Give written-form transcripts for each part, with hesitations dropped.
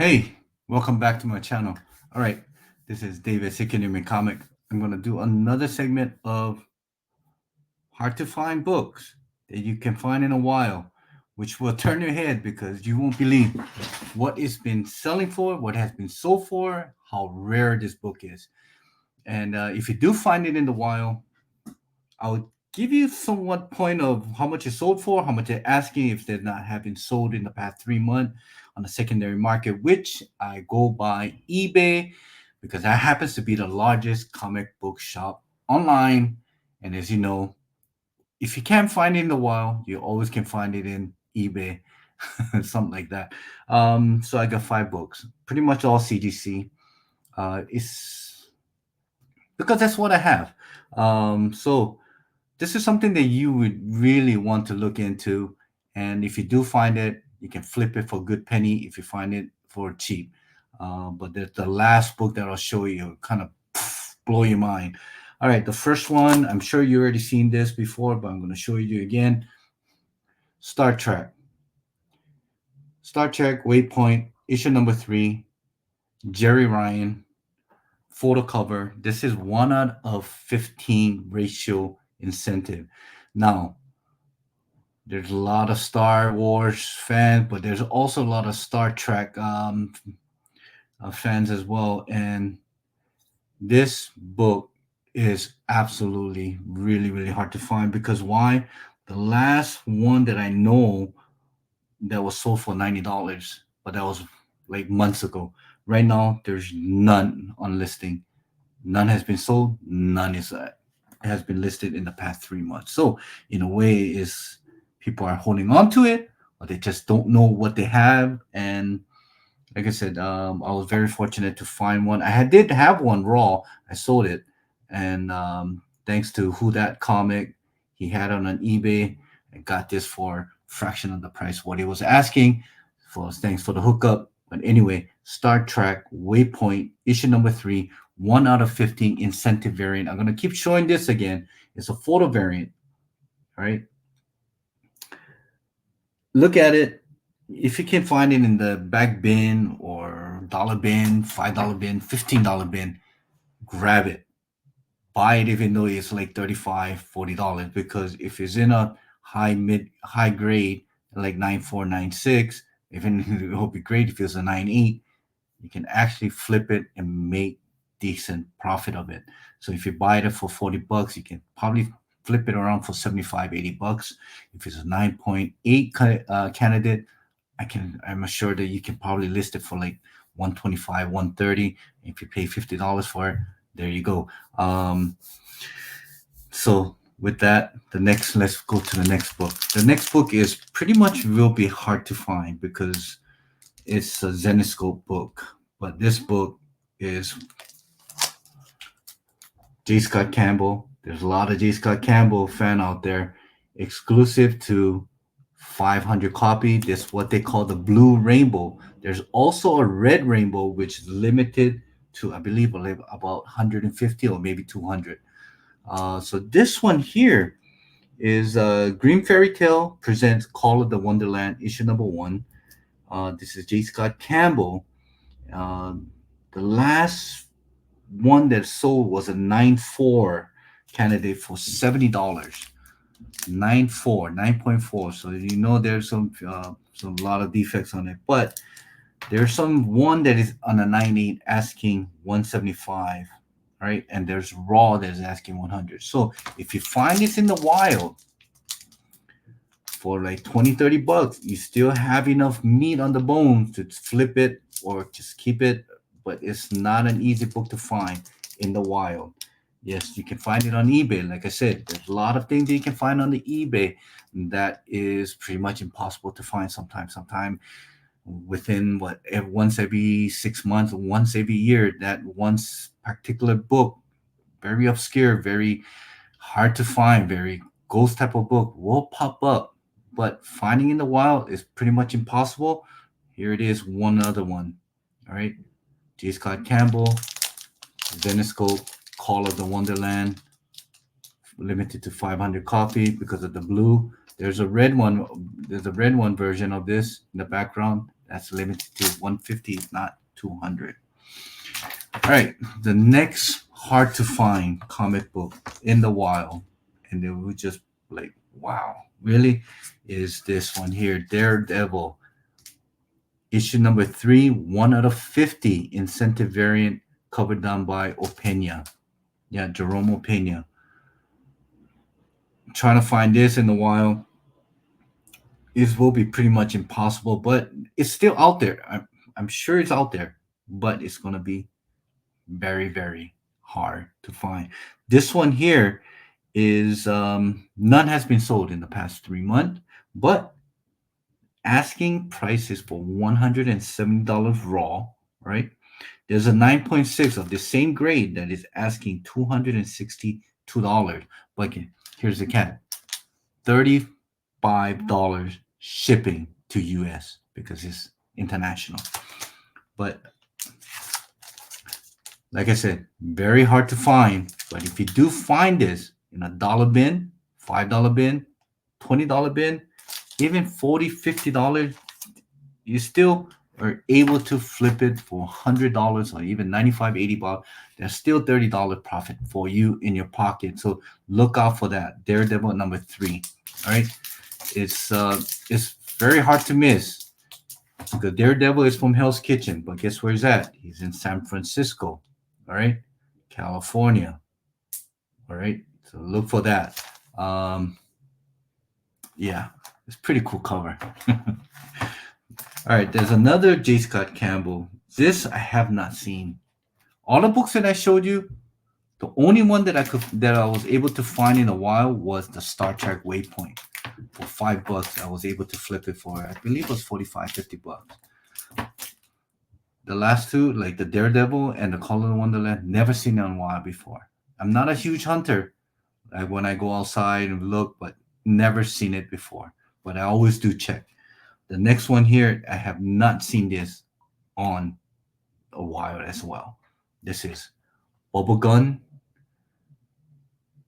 Hey, welcome back to my channel. All right, this is David Sikanimi Comic. I'm going to do another segment of hard to find books that you can find in a while, which will turn your head because you won't believe what it's been selling for, what has been sold for, how rare this book is. And if you do find it in the wild, I'll give you somewhat point of how much it sold for, how much they're asking if they're not having sold in the past 3 months on the secondary market, which I go by eBay because that happens to be the largest comic book shop online. And as you know, if you can't find it in the wild, you always can find it in eBay, something like that. So I got 5 books, pretty much all CGC. It's because that's what I have. So this is something that you would really want to look into. And if you do find it, you can flip it for a good penny if you find it for cheap. But the last book that I'll show you kind of blow your mind. All right, the first one, I'm sure you already seen this before, but I'm going to show you again. Star Trek. Star Trek Waypoint, issue number 3, Jerry Ryan, photo cover. This is 1 out of 15 ratio incentive. Now, there's a lot of Star Wars fans, but there's also a lot of Star Trek fans as well. And this book is absolutely really, really hard to find because why? The last one that I know that was sold for $90, but that was like months ago. Right now, there's none on listing. None has been sold. None is has been listed in the past 3 months. So in a way, is people are holding on to it, or they just don't know what they have. And like I said, I was very fortunate to find one. Did have one raw. I sold it, and thanks to Who That Comic, he had it on eBay. I got this for fraction of the price what he was asking. For thanks for the hookup. But anyway, Star Trek Waypoint issue number 3, 1 out of 15 incentive variant. I'm gonna keep showing this again. It's a photo variant. All right, look at it. If you can find it in the back bin or dollar bin, $5 bin, $15 bin, grab it. Buy it even though it's like 35, $40. Because if it's in a high grade like 9496, even it will be great if it's a 98, you can actually flip it and make decent profit of it. So if you buy it for $40, you can probably flip it around for 75, $80. If it's a 9.8 candidate, I'm assured that you can probably list it for like 125, 130. If you pay $50 for it, there you go. So with that, let's go to the next book. The next book is pretty much will be hard to find because it's a Zenescope book. But this book is J. Scott Campbell. There's a lot of J. Scott Campbell fan out there. Exclusive to 500 copy. This what they call the blue rainbow. There's also a red rainbow, which is limited to, I believe, about 150 or maybe 200. So this one here is Green Fairy Tale presents Call of the Wonderland, issue number 1. This is J. Scott Campbell. Uh, the last one that sold was a 9.4 candidate for $70. 9.4, 9.4. So you know there's some lot of defects on it, but there's some one that is on a 98 asking 175, right? And there's raw that is asking 100. So if you find this in the wild for like 20, $30, you still have enough meat on the bone to flip it or just keep it. But it's not an easy book to find in the wild. Yes, you can find it on eBay. Like I said, there's a lot of things that you can find on the eBay that is pretty much impossible to find sometimes. Sometimes within once every 6 months, once every year, that once particular book, very obscure, very hard to find, very ghost type of book will pop up. But finding in the wild is pretty much impossible. Here it is, one other one. All right. J. Scott Campbell, Zenescope, Call of the Wonderland, limited to 500 copy because of the blue. There's a red one. There's a red one version of this in the background That's limited to 150, not 200. All right, the next hard to find comic book in the wild, and they were just like, wow, really, is this one here, Daredevil, issue number 3, 1 out of 50 incentive variant, covered down by Opena. Yeah, Jerome Opena. Trying to find this in the wild, it will be pretty much impossible, but it's still out there. I'm sure it's out there, but it's going to be very, very hard to find. This one here is none has been sold in the past 3 months, but asking prices for $170 raw, right? There's a 9.6 of the same grade that is asking $262. But here's the catch: $35 shipping to US because it's international. But like I said, very hard to find. But if you do find this in a dollar bin, $5 bin, $20 bin, even $40, $50, you still are able to flip it for $100 or even 95, $80. There's still $30 profit for you in your pocket. So look out for that. Daredevil number 3. All right. It's very hard to miss. The Daredevil is from Hell's Kitchen, but guess where he's at? He's in San Francisco. All right. California. All right. So look for that. Yeah, it's pretty cool cover. All right, there's another J. Scott Campbell. This I have not seen. All the books that I showed you, the only one that I was able to find in a while was the Star Trek Waypoint. For $5, I was able to flip it for, I believe it was 45, $50. The last two, like the Daredevil and the Call of the Wonderland, never seen it in a while before. I'm not a huge hunter, like when I go outside and look, but never seen it before. But I always do check. The next one here, I have not seen this on a while as well. This is Bubble Gun,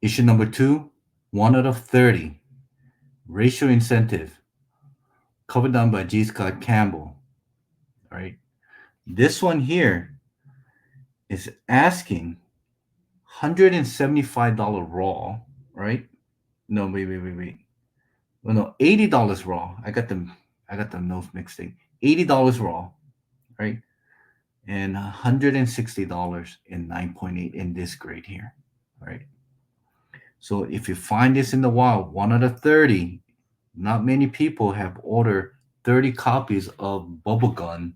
issue number 2, 1 out of 30. Racial incentive, covered down by G. Scott Campbell. All right. This one here is asking $175 raw, right? No, wait. Well, no, $80 raw. I got the notes mixed in. $80 raw, right? And $160 in 9.8 in this grade here, right? So if you find this in the wild, 1 out of 30, not many people have ordered 30 copies of Bubblegum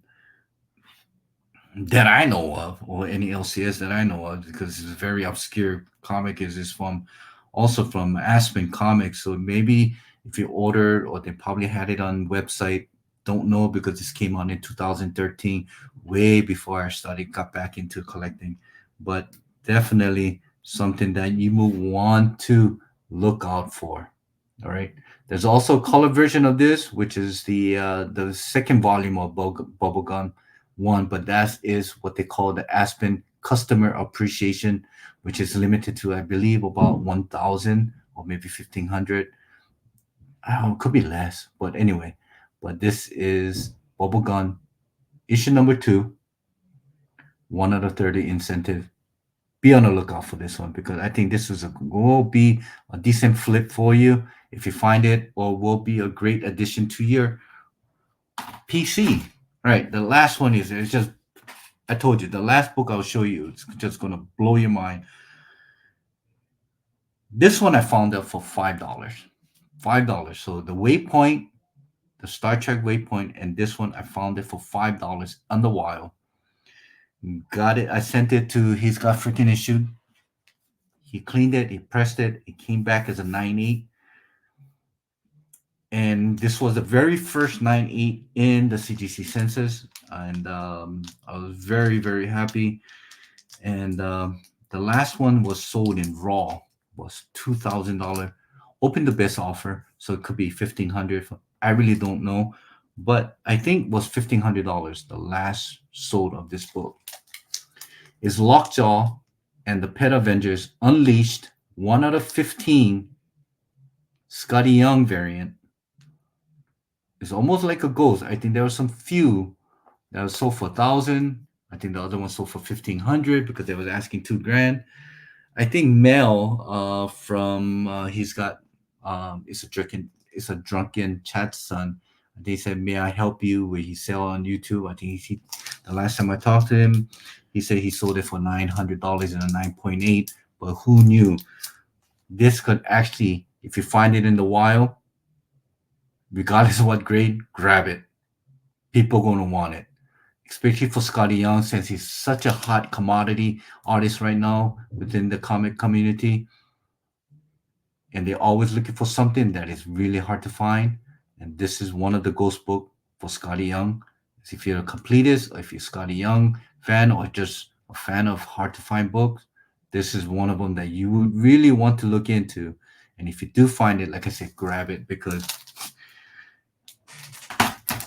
that I know of, or any LCS that I know of, because it's a very obscure comic. Is from also from Aspen Comics. So maybe if you ordered, or they probably had it on website, don't know, because this came out in 2013, way before I got back into collecting. But definitely something that you will want to look out for. All right. There's also a color version of this, which is the second volume of Bubblegum one, but that is what they call the Aspen Customer Appreciation, which is limited to, I believe, about 1,000 or maybe 1,500. I don't know, it could be less, but anyway. But this is Bubblegum issue number 2, 1 out of 30 incentive. Be on the lookout for this one, because I think this will be a decent flip for you if you find it, or will be a great addition to your PC. All right, the last one is, it's just, I told you, the last book I'll show you, it's just gonna blow your mind. This one I found out for $5. $5. So the Waypoint, the Star Trek Waypoint, and this one I found it for $5 on the wild. Got it. I sent it to He's Got Freaking Issued. He cleaned it, he pressed it, it came back as a 9.8. And this was the very first 9.8 in the CGC census. And I was very, very happy. And the last one was sold in raw, was $2,000. Opened the best offer, so it could be $1,500. I really don't know, but I think it was $1,500. The last sold of this book is Lockjaw and the Pet Avengers Unleashed, 1 out of 15 Scotty Young variant. It's almost like a ghost. I think there were some few that was sold for 1,000. I think the other one sold for 1,500 because they was asking 2 grand. I think Mel from he's got it's a drunken chat son. They said, "May I help you?" Where he sell on YouTube. I think the last time I talked to him, he said he sold it for $900 in a 9.8. But who knew this could actually, if you find it in the wild, regardless of what grade, grab it. People gonna want it, especially for Scotty Young since he's such a hot commodity artist right now within the comic community, and they're always looking for something that is really hard to find. And this is one of the ghost book for Scotty Young. So if you're a completist, or if you're a Scotty Young fan, or just a fan of hard to find books, this is one of them that you would really want to look into. And if you do find it, like I said, grab it because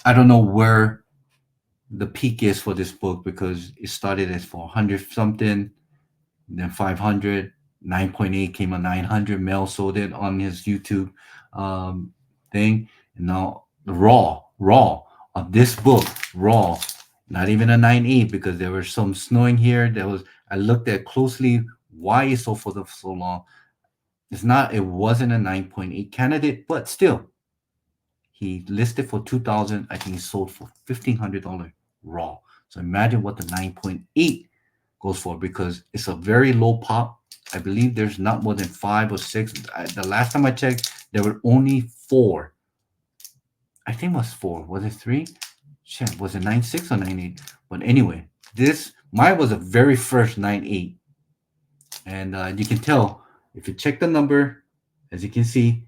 I don't know where the peak is for this book because it started at 400 something, then 500, 9.8 came on 900. Mel sold it on his YouTube um, thing. And now the raw of this book, raw, not even a 9.8 because there was some snowing here. I looked at closely why it sold for so long. It wasn't a 9.8 candidate, but still, he listed for 2,000. I think he sold for $1,500 raw. So imagine what the 9.8 goes for because it's a very low pop. I believe there's not more than 5 or 6. The last time I checked, there were only 4. I think it was 4. Was it 3? Shit, was it 9.6 or 9.8? But anyway, this mine was a very first 9.8, and you can tell if you check the number, as you can see,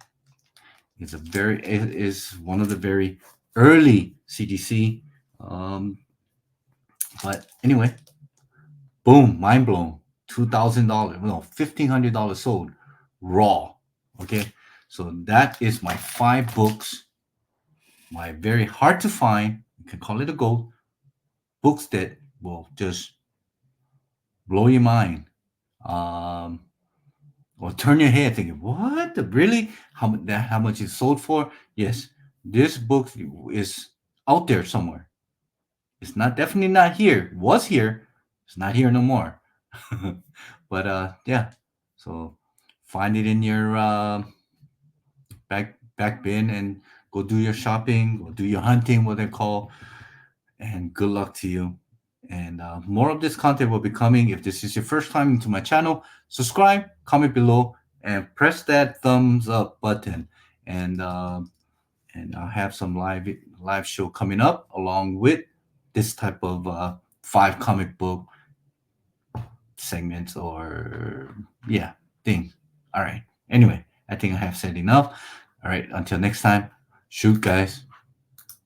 it is one of the very early CDC. Um, but anyway, boom, mind blown. $2,000, no, $1,500 sold raw. Okay, so that is my 5 books, my very hard to find. You can call it a gold books that will just blow your mind, um, or turn your head, thinking, "What? Really? How much it sold for?" Yes, this book is out there somewhere. It's not definitely not here. It was here. It's not here no more. But yeah. So find it in your back bin and go do your shopping, go do your hunting, what they call, and good luck to you. And more of this content will be coming. If this is your first time into my channel, subscribe, comment below, and press that thumbs up button. And I'll have some live show coming up along with this type of 5 comic book segments or yeah things. All right. Anyway, I think I have said enough. All right. Until next time, shoot, guys.